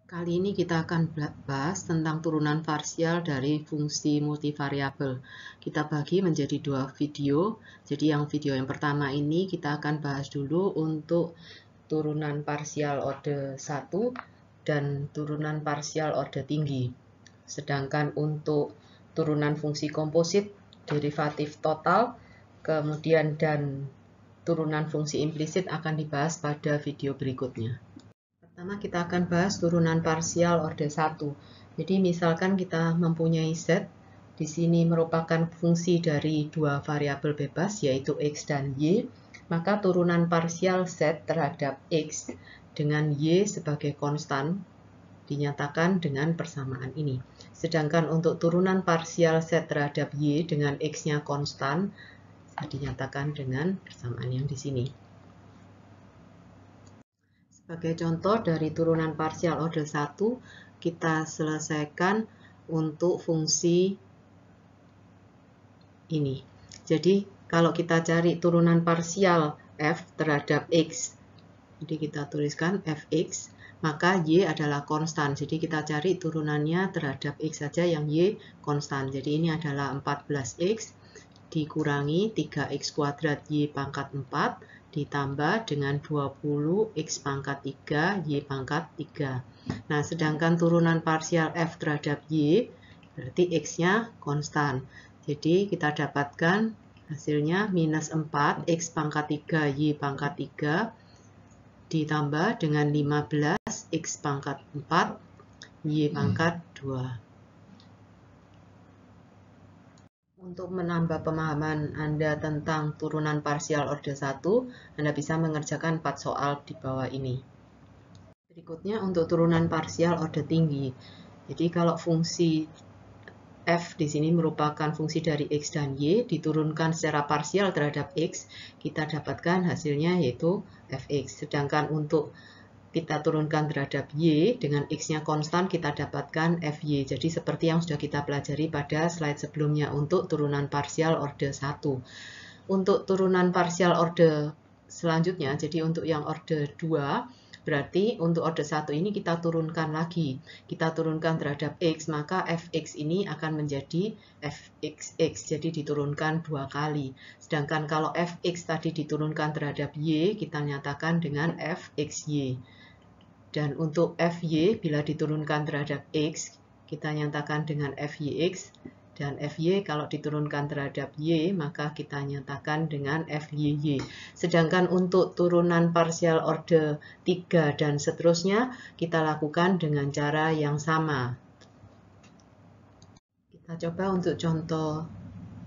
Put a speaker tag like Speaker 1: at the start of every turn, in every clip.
Speaker 1: Kali ini kita akan bahas tentang turunan parsial dari fungsi multivariabel. Kita bagi menjadi dua video. Jadi yang video yang pertama ini kita akan bahas dulu untuk turunan parsial orde 1 dan turunan parsial orde tinggi. Sedangkan untuk turunan fungsi komposit, derivatif total, kemudian dan turunan fungsi implisit akan dibahas pada video berikutnya. Pertama kita akan bahas turunan parsial orde 1. Jadi misalkan kita mempunyai Z, di sini merupakan fungsi dari dua variabel bebas yaitu X dan Y, maka turunan parsial Z terhadap X dengan Y sebagai konstan dinyatakan dengan persamaan ini. Sedangkan untuk turunan parsial Z terhadap Y dengan X-nya konstan dinyatakan dengan persamaan yang di sini. Sebagai contoh dari turunan parsial orde 1, kita selesaikan untuk fungsi ini. Jadi, kalau kita cari turunan parsial f terhadap x, jadi kita tuliskan fx, maka y adalah konstan. Jadi, kita cari turunannya terhadap x saja yang y konstan. Jadi, ini adalah 14x dikurangi 3x kuadrat y pangkat 4 ditambah dengan 20x pangkat 3 y pangkat 3. Nah, sedangkan turunan parsial f terhadap y berarti x-nya konstan. Jadi kita dapatkan hasilnya minus 4x pangkat 3 y pangkat 3 ditambah dengan 15x pangkat 4 y pangkat 2. Untuk menambah pemahaman Anda tentang turunan parsial orde 1, Anda bisa mengerjakan 4 soal di bawah ini. Berikutnya untuk turunan parsial orde tinggi. Jadi kalau fungsi f di sini merupakan fungsi dari x dan y, diturunkan secara parsial terhadap x, kita dapatkan hasilnya yaitu fx. Sedangkan untuk kita turunkan terhadap y dengan x-nya konstan, kita dapatkan fy. Jadi seperti yang sudah kita pelajari pada slide sebelumnya untuk turunan parsial orde 1. Untuk turunan parsial orde selanjutnya, jadi untuk yang orde 2, berarti untuk orde 1 ini kita turunkan lagi. Kita turunkan terhadap x, maka fx ini akan menjadi fxx, jadi diturunkan 2 kali. Sedangkan kalau fx tadi diturunkan terhadap y, kita nyatakan dengan fxy. Dan untuk fy bila diturunkan terhadap x, kita nyatakan dengan fyx. Dan fy kalau diturunkan terhadap y, maka kita nyatakan dengan fyy. Sedangkan untuk turunan parsial orde 3 dan seterusnya, kita lakukan dengan cara yang sama. Kita coba untuk contoh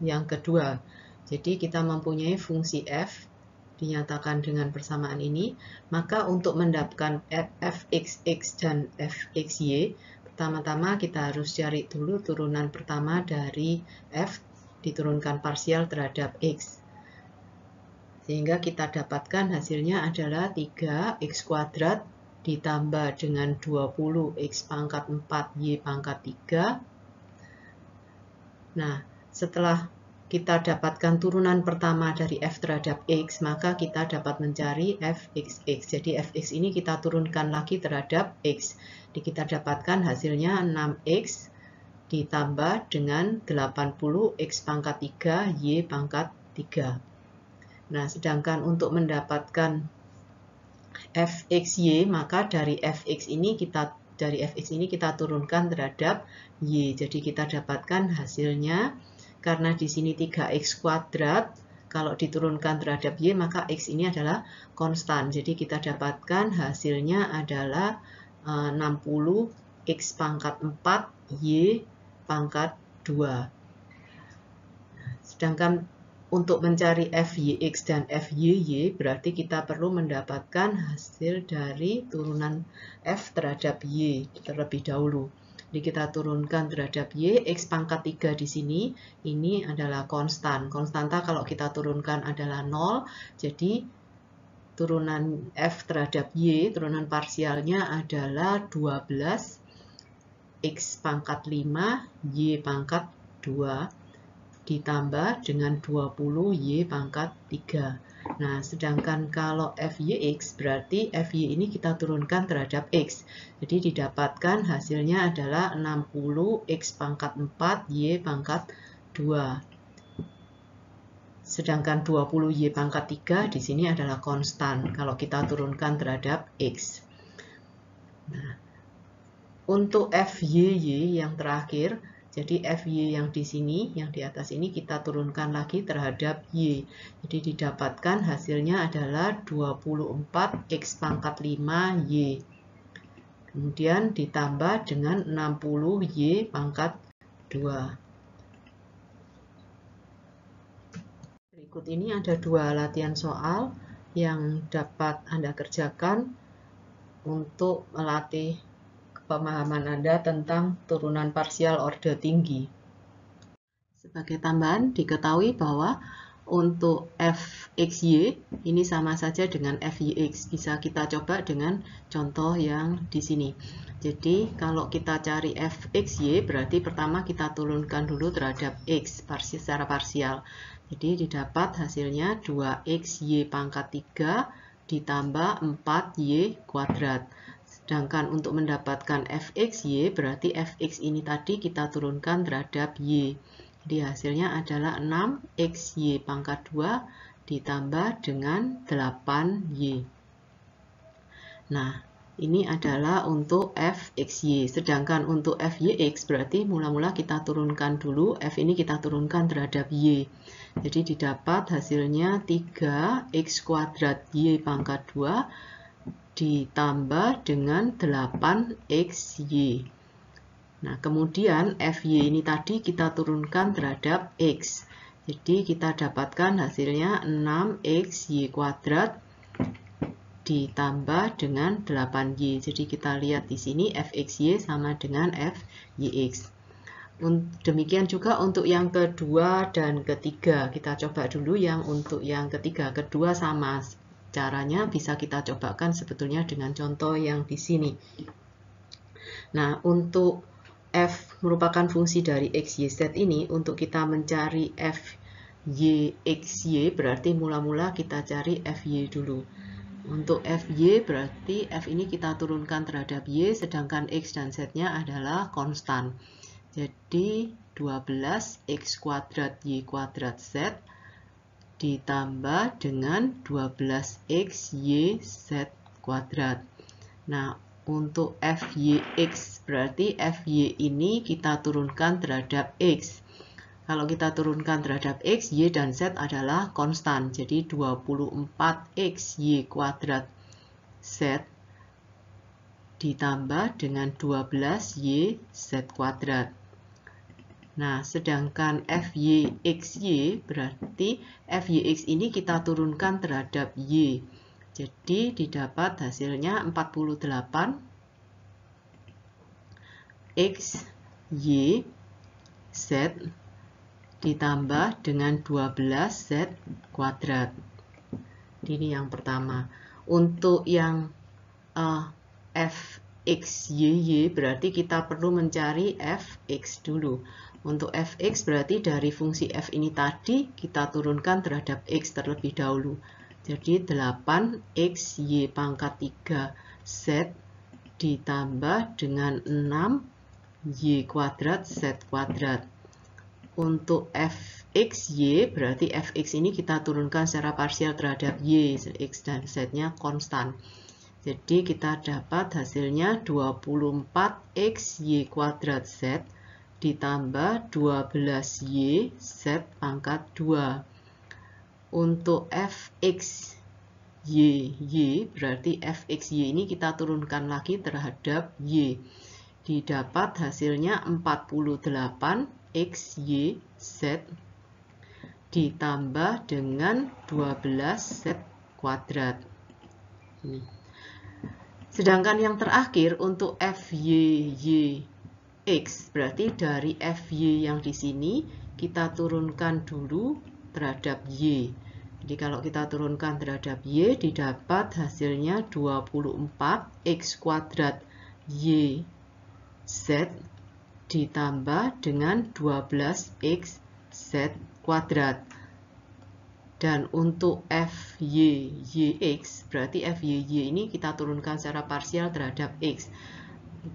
Speaker 1: yang kedua. Jadi kita mempunyai fungsi f, dinyatakan dengan persamaan ini, maka untuk mendapatkan fxx dan fxy, pertama-tama kita harus cari dulu turunan pertama dari f diturunkan parsial terhadap x. Sehingga kita dapatkan hasilnya adalah 3x kuadrat ditambah dengan 20x pangkat 4 y pangkat 3. Nah, setelah kita dapatkan turunan pertama dari f terhadap x, maka kita dapat mencari fxx. Jadi fx ini kita turunkan lagi terhadap x. Jadi kita dapatkan hasilnya 6x ditambah dengan 80x pangkat 3 y pangkat 3. Nah, sedangkan untuk mendapatkan fxy, maka dari fx ini kita turunkan terhadap y. Jadi kita dapatkan hasilnya, karena di sini 3x kuadrat, kalau diturunkan terhadap y, maka x ini adalah konstan. Jadi kita dapatkan hasilnya adalah 60x pangkat 4 y pangkat 2. Sedangkan untuk mencari fyx dan fyy, berarti kita perlu mendapatkan hasil dari turunan f terhadap y terlebih dahulu. Jadi kita turunkan terhadap y, x pangkat 3 di sini, ini adalah konstan. Konstanta kalau kita turunkan adalah 0, jadi turunan f terhadap y, turunan parsialnya adalah 12 x pangkat 5 y pangkat 2 ditambah dengan 20Y pangkat 3. Nah, sedangkan kalau Fyx berarti Fy ini kita turunkan terhadap X. Jadi didapatkan hasilnya adalah 60X pangkat 4 Y pangkat 2. Sedangkan 20Y pangkat 3 di sini adalah konstan kalau kita turunkan terhadap X. Nah, untuk Fy yang terakhir, jadi Fy yang di sini, yang di atas ini kita turunkan lagi terhadap Y. Jadi didapatkan hasilnya adalah 24X pangkat 5Y. Kemudian ditambah dengan 60Y pangkat 2. Berikut ini ada dua latihan soal yang dapat Anda kerjakan untuk melatih pemahaman Anda tentang turunan parsial orde tinggi. Sebagai tambahan, diketahui bahwa untuk Fxy ini sama saja dengan Fyx. Bisa kita coba dengan contoh yang di sini. Jadi, kalau kita cari Fxy, berarti pertama kita turunkan dulu terhadap X secara parsial. Jadi, didapat hasilnya 2xy pangkat 3 ditambah 4y kuadrat. Sedangkan untuk mendapatkan Fxy, berarti Fx ini tadi kita turunkan terhadap y. Jadi hasilnya adalah 6xy pangkat 2 ditambah dengan 8y. Nah, ini adalah untuk Fxy. Sedangkan untuk Fyx berarti mula-mula kita turunkan dulu, F ini kita turunkan terhadap y. Jadi didapat hasilnya 3x kuadrat y pangkat 2 ditambah dengan 8xy. Nah, kemudian Fy ini tadi kita turunkan terhadap X. Jadi kita dapatkan hasilnya 6xy kuadrat ditambah dengan 8y. Jadi kita lihat di sini Fxy sama dengan Fyx. Demikian juga untuk yang kedua dan ketiga. Kita coba dulu yang untuk yang ketiga. Kedua sama. Caranya bisa kita cobakan sebetulnya dengan contoh yang di sini. Nah, untuk F merupakan fungsi dari X, Y, Z ini, untuk kita mencari F, Y, X, Y, berarti mula-mula kita cari F, Y dulu. Untuk F, Y berarti F ini kita turunkan terhadap Y, sedangkan X dan Z-nya adalah konstan. Jadi 12X kuadrat Y kuadrat Z ditambah dengan 12X Y Z kuadrat. Nah, untuk Fyx berarti Fy ini kita turunkan terhadap X. Kalau kita turunkan terhadap X, Y dan Z adalah konstan. Jadi 24XY kuadrat Z ditambah dengan 12YZ kuadrat. Nah, sedangkan Fyxy berarti Fyx ini kita turunkan terhadap Y. Jadi didapat hasilnya 48 X, Y, Z ditambah dengan 12Z kuadrat. Ini yang pertama. Untuk yang Fxy berarti kita perlu mencari Fx dulu. Untuk Fx berarti dari fungsi F ini tadi kita turunkan terhadap X terlebih dahulu. Jadi 8xy pangkat 3z ditambah dengan 6y kuadrat z kuadrat. Untuk Fxy berarti Fx ini kita turunkan secara parsial terhadap y, x dan z-nya konstan. Jadi kita dapat hasilnya 24xy kuadrat z ditambah 12y z pangkat 2. Untuk Fxy berarti Fxy ini kita turunkan lagi terhadap y. Didapat hasilnya 48xy z ditambah dengan 12z kuadrat. Ini. Sedangkan yang terakhir untuk Fyx berarti dari Fy yang di sini kita turunkan dulu terhadap y. Jadi kalau kita turunkan terhadap y didapat hasilnya 24x kuadrat y z ditambah dengan 12x z Z kuadrat. Dan untuk FYYX, berarti FYY ini kita turunkan secara parsial terhadap X.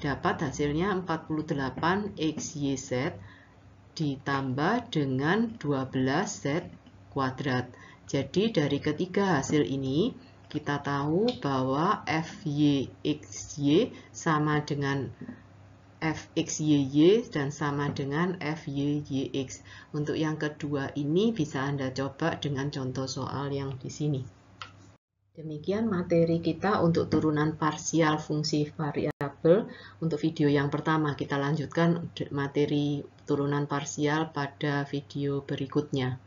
Speaker 1: Dapat hasilnya 48XYZ ditambah dengan 12Z kuadrat. Jadi dari ketiga hasil ini, kita tahu bahwa FYXY sama dengan FXYY dan sama dengan FYYX. Untuk yang kedua ini bisa Anda coba dengan contoh soal yang di sini. Demikian materi kita untuk turunan parsial fungsi variabel. Untuk video yang pertama, kita lanjutkan materi turunan parsial pada video berikutnya.